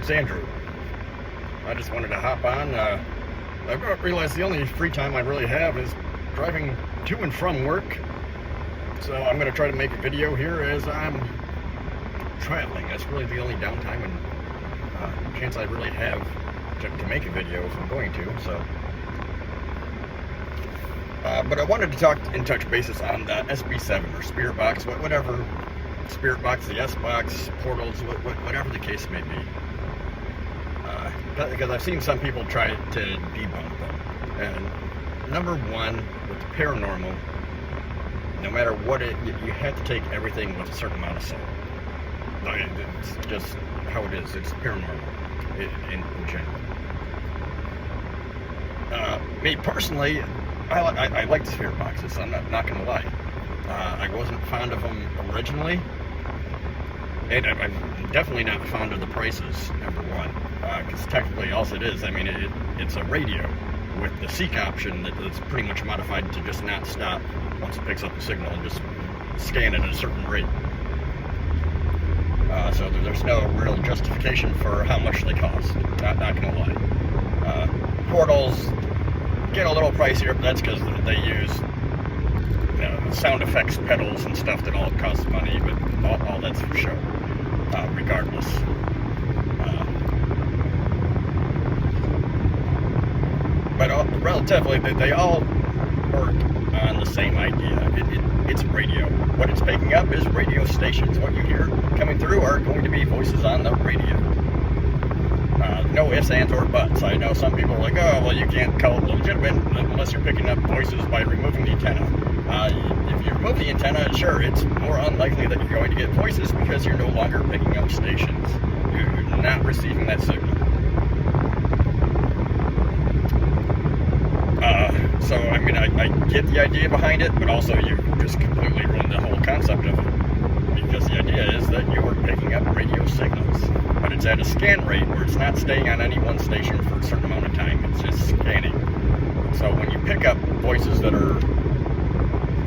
name's Andrew. I just wanted to hop on. I realized the only free time I really have is driving to and from work. So I'm going to try to make a video here as I'm traveling. That's really the only downtime and chance I really have to make a video if I'm going to. So, but I wanted to talk and touch bases on the SB7 or Spirit Box, whatever. Spirit Box, the S-Box, Portals, whatever the case may be. Because I've seen some people try to debunk them. And number one, with the paranormal, no matter what you have to take everything with a certain amount of salt. It's just how it is. It's paranormal in general. Me personally, I like the Spirit Boxes. I'm not going to lie. I wasn't fond of them originally, and I'm definitely not fond of the prices, number one, because technically all it is, I mean, it's a radio with the seek option that's pretty much modified to just not stop once it picks up the signal and just scan it at a certain rate. So there's no real justification for how much they cost, not going to lie. Portals get a little pricier, but that's because they use sound effects pedals and stuff that all costs money, but all that's for show, regardless. But relatively, they all work on the same idea. It's radio. What it's picking up is radio stations. What you hear coming through are going to be voices on the radio. No ifs, ands, or buts. I know some people are like, oh, well, you can't call it legitimate unless you're picking up voices by removing the antenna. If you remove the antenna, sure, it's more unlikely that you're going to get voices because you're no longer picking up stations. You're not receiving that signal. So, I mean, I get the idea behind it, but also you just completely ruined the whole concept of it. Because the idea is that you are picking up radio signals, but it's at a scan rate where it's not staying on any one station for a certain amount of time. It's just scanning. So when you pick up voices that are,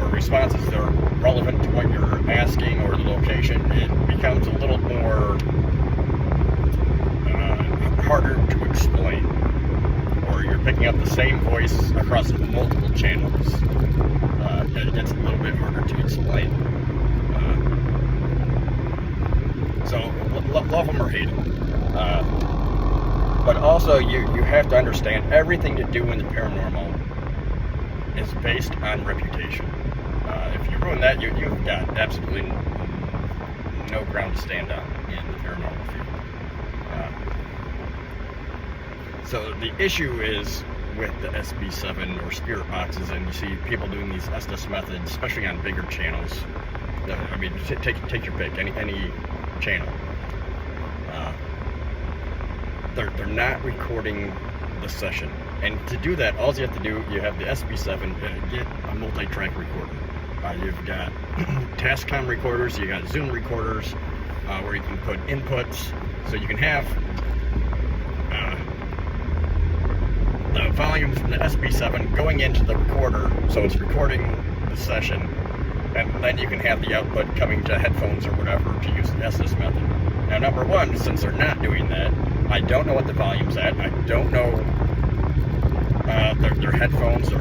or responses that are relevant to what you're asking or the location, it becomes a little more harder to explain. Or you're picking up the same voice across multiple channels. It's a little bit harder to explain. So, love them or hate them. But also, you have to understand everything to do in the paranormal is based on reputation. If you ruin that, you've got absolutely no ground to stand on in the paranormal field. So the issue is with the SB7 or Spirit Boxes, and you see people doing these Estes methods, especially on bigger channels. I mean, take your pick, any channel. They're not recording the session, and to do that, all you have to do, you have the SB7, get a multi-track recorder. You've got Tascam recorders, you got Zoom recorders, where you can put inputs, so you can have the volume from the SB7 going into the recorder, so it's recording the session, and then you can have the output coming to headphones or whatever to use the Estes method. Now, number one, since they're not doing that, I don't know what the volume's at. I don't know their headphones or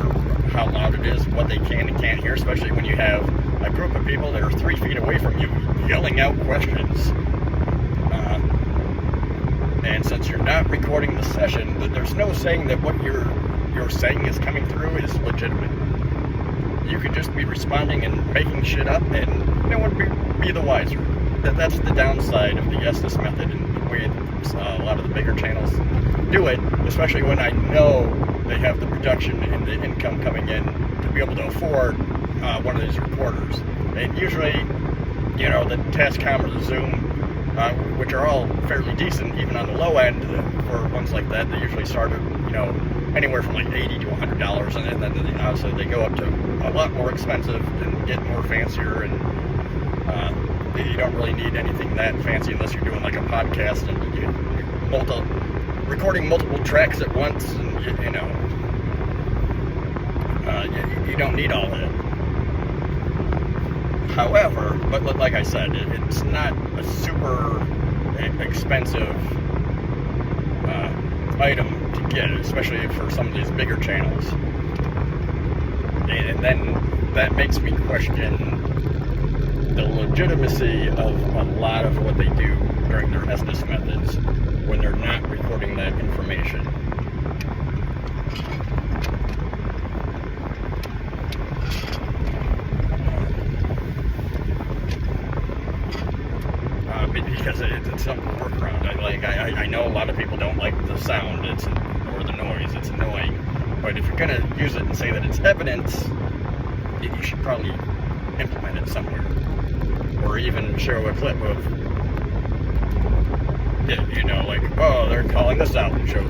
how loud it is, what they can and can't hear, especially when you have a group of people that are 3 feet away from you yelling out questions. And since you're not recording the session, there's no saying that what you're saying is coming through is legitimate. You could just be responding and making shit up, and no one would be the wiser. That's the downside of the Estes method and the way a lot of the bigger channels do it, especially when I know they have the production and the income coming in to be able to afford one of these recorders. And usually, the Tascam or the Zoom, which are all fairly decent, even on the low end for ones like that, they usually start at, anywhere from like $80 to $100, and then obviously they go up to a lot more expensive and get more fancier, and you don't really need anything that fancy unless you're doing like a podcast and you're recording multiple tracks at once, and you don't need all that. However, but like I said, it's not a super expensive item to get, especially for some of these bigger channels. And then that makes me question the legitimacy of a lot of what they do during their Estes methods when they're not recording that information. Because it's something to work around. I know a lot of people don't like the sound or the noise. It's annoying. But if you're going to use it and say that it's evidence, you should probably implement it somewhere. Or even show a clip of it, like, oh, they're calling this out, and show,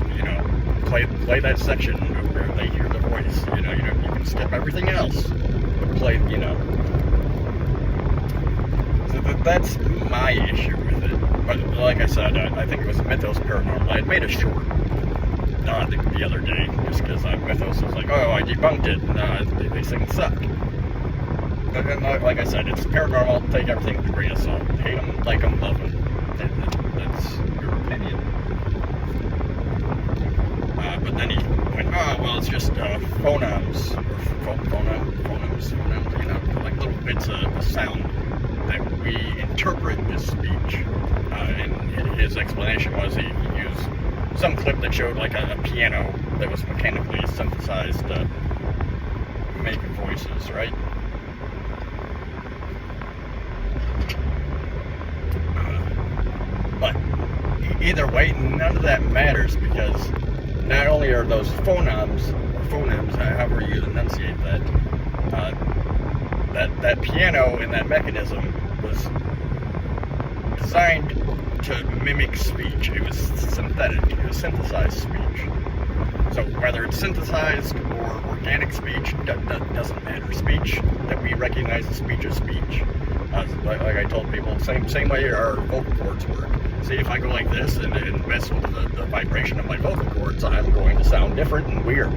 play that section where they hear the voice. You can skip everything else, but play, So that's my issue with it. But like I said, I think it was Mythos Paranormal. I had made a short the other day, just because Mythos was like, oh, I debunked it, these things suck. But like I said, it's paranormal, take everything with a grain of salt. Hate them, like them, love them. That's your opinion. But then he went, oh, well, it's just phonemes, like little bits of sound that we interpret as speech. And his explanation was he used some clip that showed like a piano that was mechanically synthesized to make voices, right? But either way, none of that matters, because not only are those phonemes, however you enunciate that, that piano and that mechanism was designed to mimic speech. It was synthetic. It was synthesized speech. So whether it's synthesized or organic speech, doesn't matter. Speech that we recognize as speech is speech. Like I told people, same way our vocal cords work. See, if I go like this and mess with the vibration of my vocal cords, I'm going to sound different and weird.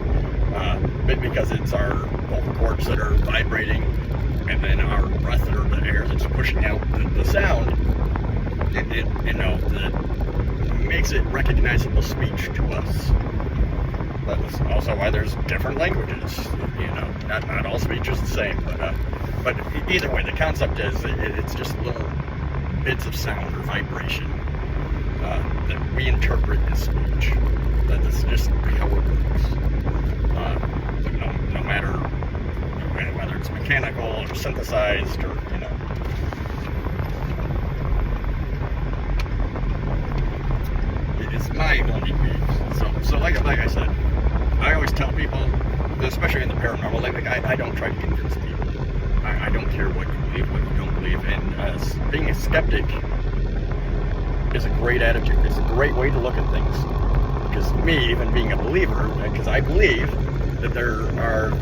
Because it's our vocal cords that are vibrating, and then our breath or the air that's pushing out the sound, that makes it recognizable speech to us. That's also why there's different languages. Not all speech is the same, but either way, the concept is it's just little bits of sound or vibration that we interpret as speech. That's just how it works. No matter whether it's mechanical or synthesized or it's my only beef. So like I said, I always tell people, especially in the paranormal, I don't try to convince people. I don't care what you believe, what you don't believe, and being a skeptic is a great attitude. It's a great way to look at things. Because me, even being a believer, because I believe that there are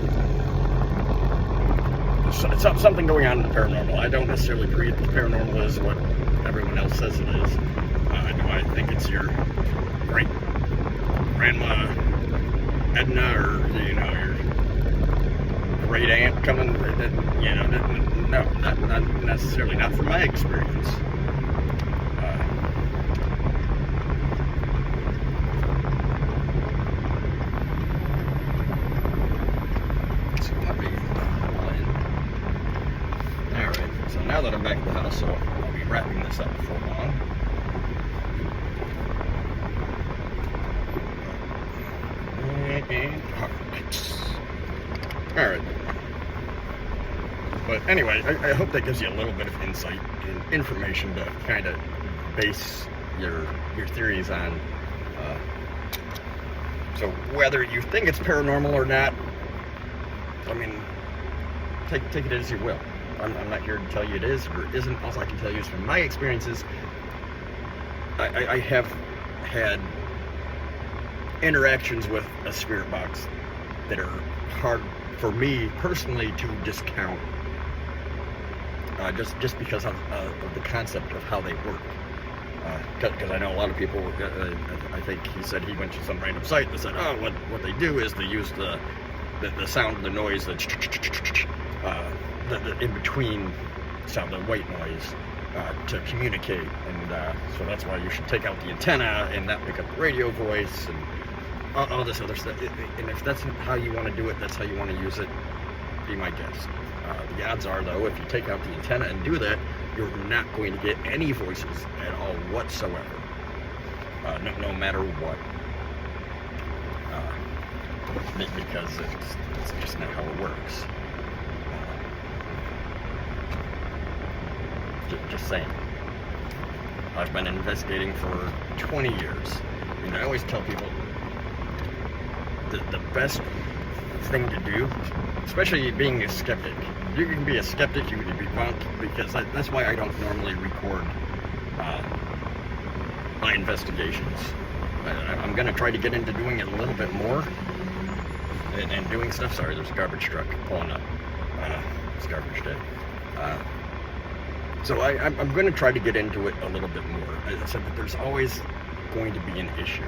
something going on in the paranormal. I don't necessarily agree that the paranormal is what everyone else says it is. Do I think it's your great grandma Edna or your great aunt coming? No, not necessarily. Not from my experience. Now that I'm back at the house, so I'll be wrapping this up before long. Alright. But anyway, I hope that gives you a little bit of insight and information to kind of base your theories on. So whether you think it's paranormal or not, I mean, take it as you will. I'm not here to tell you it is or isn't. All I can tell you is from my experiences, I have had interactions with a spirit box that are hard for me personally to discount, just because of the concept of how they work. Because I know a lot of people, I think he said he went to some random site that said, oh, what they do is they use the sound, the noise, the in-between sound, the white noise, to communicate, and so that's why you should take out the antenna and not pick up the radio voice, and all this other stuff. And if that's how you want to do it, that's how you want to use it, be my guest. The odds are, though, if you take out the antenna and do that, you're not going to get any voices at all whatsoever, no matter what. Because it's just not how it works. Just saying. I've been investigating for 20 years, and I always tell people the best thing to do, especially being a skeptic. You can be a skeptic, you can be debunked, because that's why I don't normally record my investigations. I'm going to try to get into doing it a little bit more and doing stuff. Sorry, there's a garbage truck pulling up. It's garbage day. So I'm going to try to get into it a little bit more. I said that there's always going to be an issue.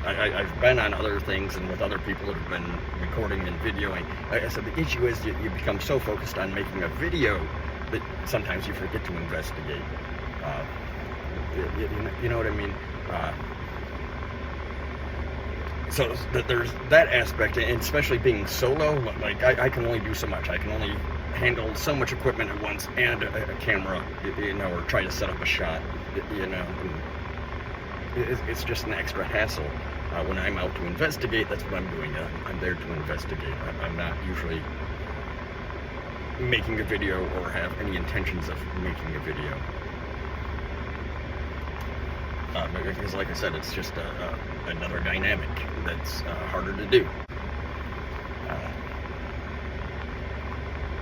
I've been on other things and with other people that have been recording and videoing. I said the issue is you become so focused on making a video that sometimes you forget to investigate. You know what I mean? So there's that aspect, and especially being solo, like I can only do so much. I can only handle so much equipment at once and a camera, or try to set up a shot, It's just an extra hassle. When I'm out to investigate, that's what I'm doing. I'm there to investigate. I'm not usually making a video or have any intentions of making a video. Because, like I said, it's just another dynamic that's harder to do.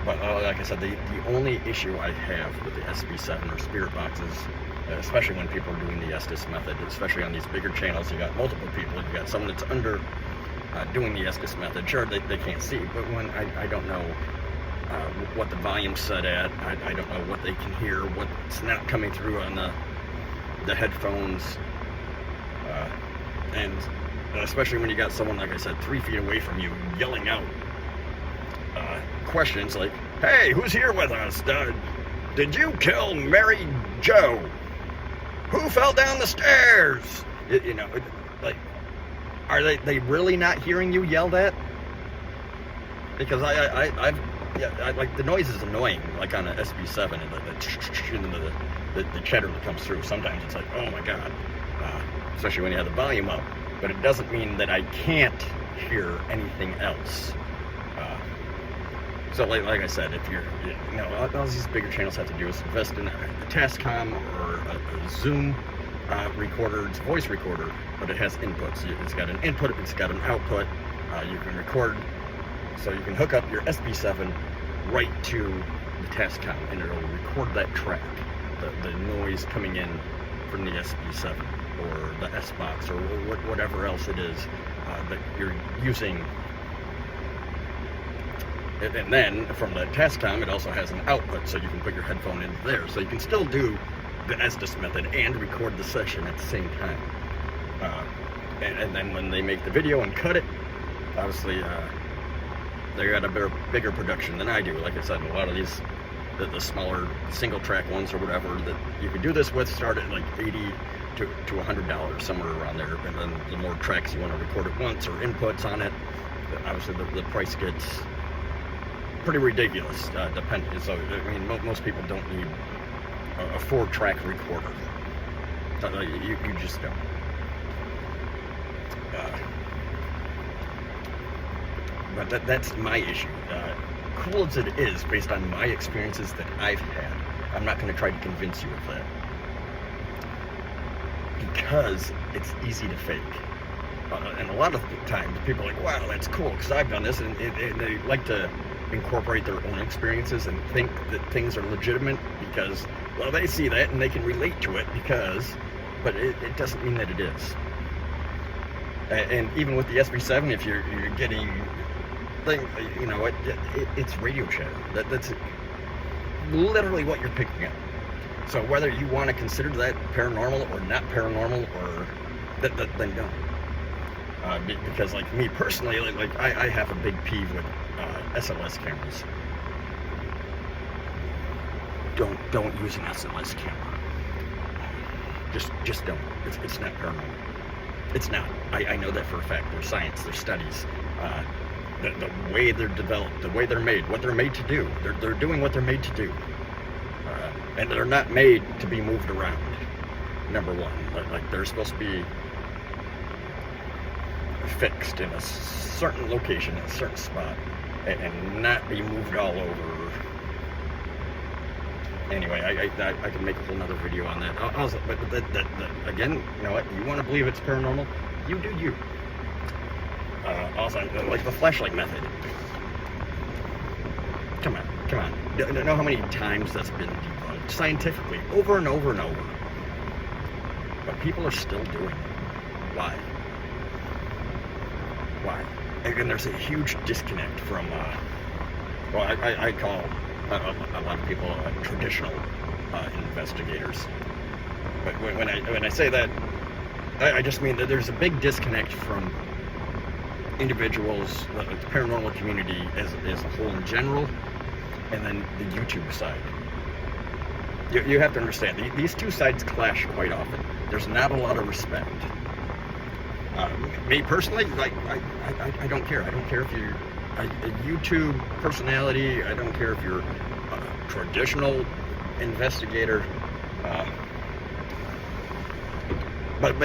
But like I said, the only issue I have with the SB7 or spirit boxes, especially when people are doing the Estes method, especially on these bigger channels, you got multiple people, you got someone that's under doing the Estes method. Sure, they can't see, but when I don't know what the volume's set at, I don't know what they can hear, what's not coming through on the headphones, and especially when you got someone, like I said, 3 feet away from you yelling out questions like, "Hey, who's here with us? Did you kill Mary Jo? Who fell down the stairs?" Like, are they really not hearing you yell that? Because I like, the noise is annoying, like on an SB7, and the chatter that comes through. Sometimes it's like, oh my god, especially when you have the volume up. But it doesn't mean that I can't hear anything else. So like I said, if all these bigger channels have to do is invest in a Tascam or a Zoom recorder. It's a voice recorder, but it has inputs. It's got an input, it's got an output. You can record, so you can hook up your SB7 right to the Tascam, and it'll record that track, the noise coming in from the SB7 or the S-Box or whatever else it is that you're using. And then from the Tascam, it also has an output, so you can put your headphone in there. So you can still do the Estes method and record the session at the same time. And then when they make the video and cut it, obviously they got a bigger production than I do. Like I said, a lot of these, the smaller single track ones or whatever that you can do this with, start at like $80 to $100, somewhere around there. And then the more tracks you want to record at once or inputs on it, obviously the price gets pretty ridiculous, depending. So, I mean, most people don't need a 4-track recorder. You just don't. But that's my issue. Cool as it is, based on my experiences that I've had, I'm not going to try to convince you of that. Because it's easy to fake. And a lot of times, people are like, wow, that's cool, because I've done this, and they like to incorporate their own experiences and think that things are legitimate because, well, they see that and they can relate to it but it doesn't mean that it is. And even with the SB7, if you're getting it's radio chatter. That's literally what you're picking up. So whether you want to consider that paranormal or not paranormal, or then don't. Because, like, me personally, like I have a big peeve with SLS cameras. Don't use an SLS camera. Just don't. It's not paranormal. It's not. I know that for a fact. There's science, there's studies. The way they're developed, the way they're made, what they're made to do. They're doing what they're made to do. And they're not made to be moved around, number one. Like they're supposed to be fixed in a certain location, in a certain spot, and not be moved all over. Anyway, I can make a whole nother video on that. But again, you know what? You want to believe it's paranormal? You do you. Also, like the flashlight method. Come on. You know how many times that's been debunked scientifically, over and over and over. But people are still doing it. Why? And there's a huge disconnect from, I call a lot of people traditional paranormal investigators. But when I say that, I just mean that there's a big disconnect from individuals, the paranormal community as a whole in general, and then the YouTube side. You have to understand, these two sides clash quite often. There's not a lot of respect. Me personally, like, I don't care. I don't care if you're a YouTube personality. I don't care if you're a traditional investigator. But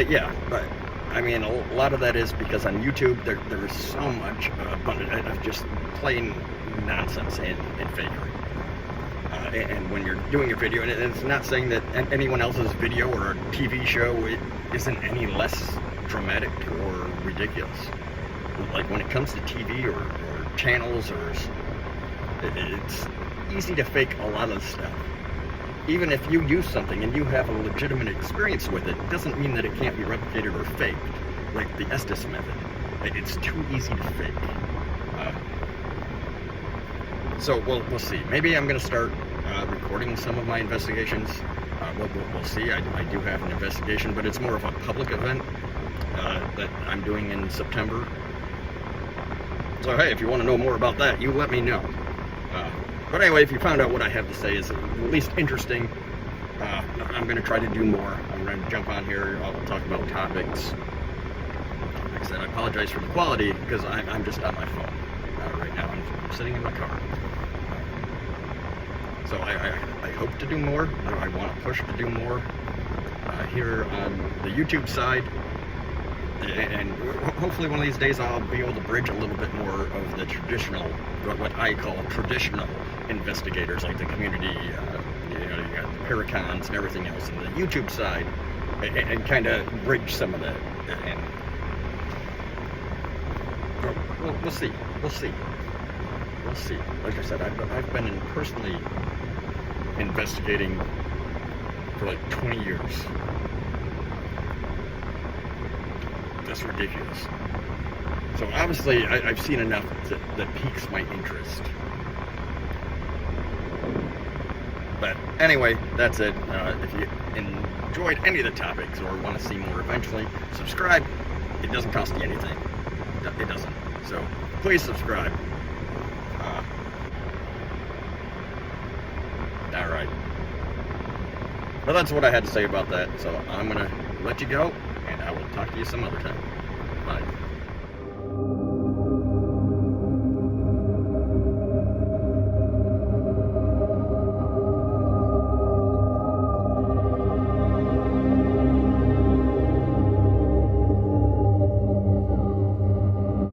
I mean, a lot of that is because on YouTube there is so much abundant of just plain nonsense and fakery. And when you're doing a video, and it's not saying that anyone else's video or a TV show isn't any less dramatic or ridiculous. Like when it comes to TV or channels, it's easy to fake a lot of stuff. Even if you use something and you have a legitimate experience with it, doesn't mean that it can't be replicated or faked, like the Estes method. It's too easy to fake. So we'll see. Maybe I'm going to start recording some of my investigations. We'll see. I do have an investigation, but it's more of a public event that I'm doing in September. So hey, if you want to know more about that, you let me know. But anyway, if you found out what I have to say is at least interesting, I'm going to try to do more. I'm going to jump on here. I'll talk about topics. Like I said, I apologize for the quality because I'm just on my phone right now. I'm sitting in my car. So I hope to do more. I want to push to do more here on the YouTube side. And hopefully one of these days I'll be able to bridge a little bit more of the traditional, what I call traditional investigators, like the community, you got the Paracons and everything else, and the YouTube side, and kind of bridge some of that. And we'll see. Like I said, I've been personally investigating for like 20 years. That's ridiculous. So obviously I've seen enough that piques my interest. But anyway, that's it. If you enjoyed any of the topics or want to see more eventually, subscribe. It doesn't cost you anything. It doesn't. So please subscribe. Alright. Well, that's what I had to say about that. So I'm going to let you go, and I will talk to you some other time.